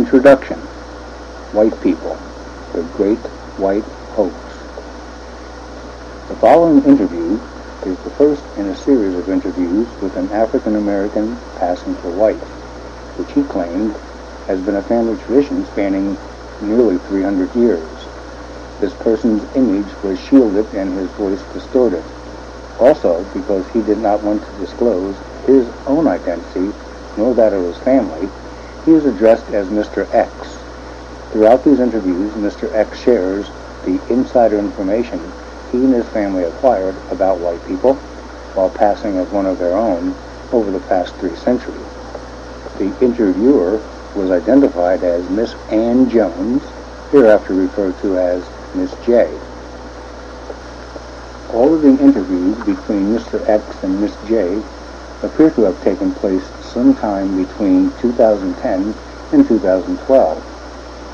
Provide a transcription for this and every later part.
Introduction. White People, the Great White Hoax. The following interview is the first in a series of interviews with an African American passing for white, which he claimed has been a family tradition spanning nearly 300 years. This person's image was shielded and his voice distorted. Also, because he did not want to disclose his own identity, nor that of his family, he is addressed as Mr. X. Throughout these interviews, Mr. X shares the insider information he and his family acquired about white people while passing as one of their own over the past 3 centuries. The interviewer was identified as Miss Ann Jones, hereafter referred to as Miss J. All of the interviews between Mr. X and Miss J appear to have taken place sometime between 2010 and 2012.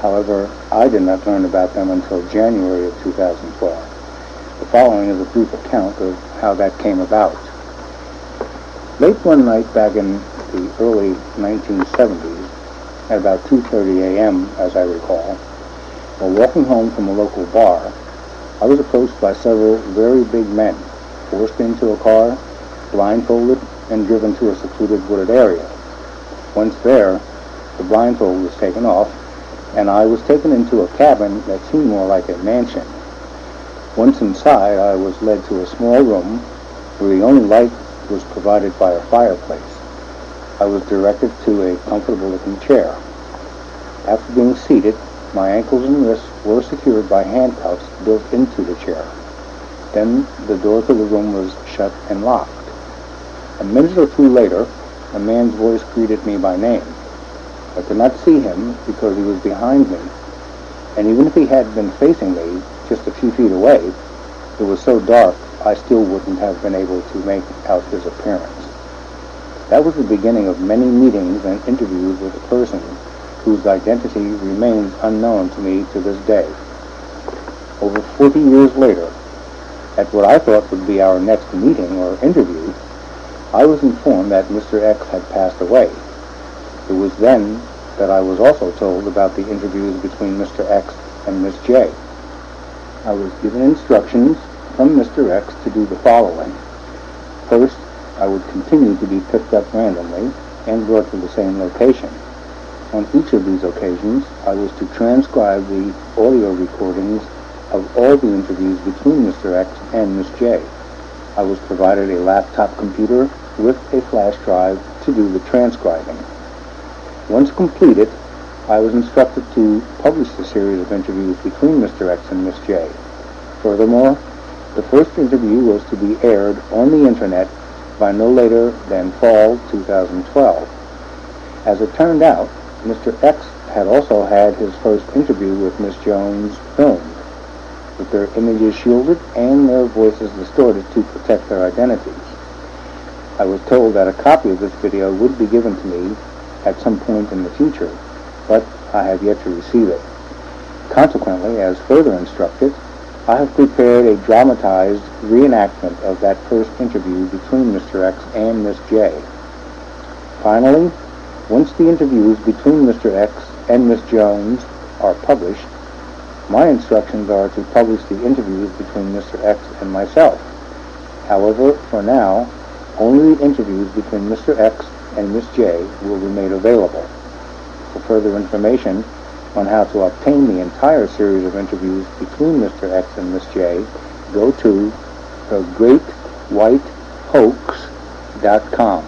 However, I did not learn about them until January of 2012. The following is a brief account of how that came about. Late one night back in the early 1970s, at about 2:30 a.m., as I recall, while walking home from a local bar, I was approached by several very big men, forced into a car, blindfolded, and driven to a secluded wooded area. Once there, the blindfold was taken off, and I was taken into a cabin that seemed more like a mansion. Once inside, I was led to a small room where the only light was provided by a fireplace. I was directed to a comfortable-looking chair. After being seated, my ankles and wrists were secured by handcuffs built into the chair. Then the door to the room was shut and locked. A minute or two later, a man's voice greeted me by name. I could not see him because he was behind me, and even if he had been facing me just a few feet away, it was so dark I still wouldn't have been able to make out his appearance. That was the beginning of many meetings and interviews with a person whose identity remains unknown to me to this day. Over 40 years later, at what I thought would be our next meeting or interview, I was informed that Mr. X had passed away. It was then that I was also told about the interviews between Mr. X and Miss J. I was given instructions from Mr. X to do the following. First, I would continue to be picked up randomly and brought to the same location. On each of these occasions, I was to transcribe the audio recordings of all the interviews between Mr. X and Miss J. I was provided a laptop computer with a flash drive to do the transcribing. Once completed, I was instructed to publish the series of interviews between Mr. X and Miss J. Furthermore, the first interview was to be aired on the internet by no later than fall 2012. As it turned out, Mr. X had also had his first interview with Miss Jones filmed, with their images shielded and their voices distorted to protect their identities. I was told that a copy of this video would be given to me at some point in the future, but I have yet to receive it. Consequently, as further instructed, I have prepared a dramatized reenactment of that first interview between Mr. X and Miss J. Finally, once the interviews between Mr. X and Miss Jones are published, my instructions are to publish the interviews between Mr. X and myself. However, for now, only the interviews between Mr. X and Miss J will be made available. For further information on how to obtain the entire series of interviews between Mr. X and Miss J, go to thegreatwhitehoax.com.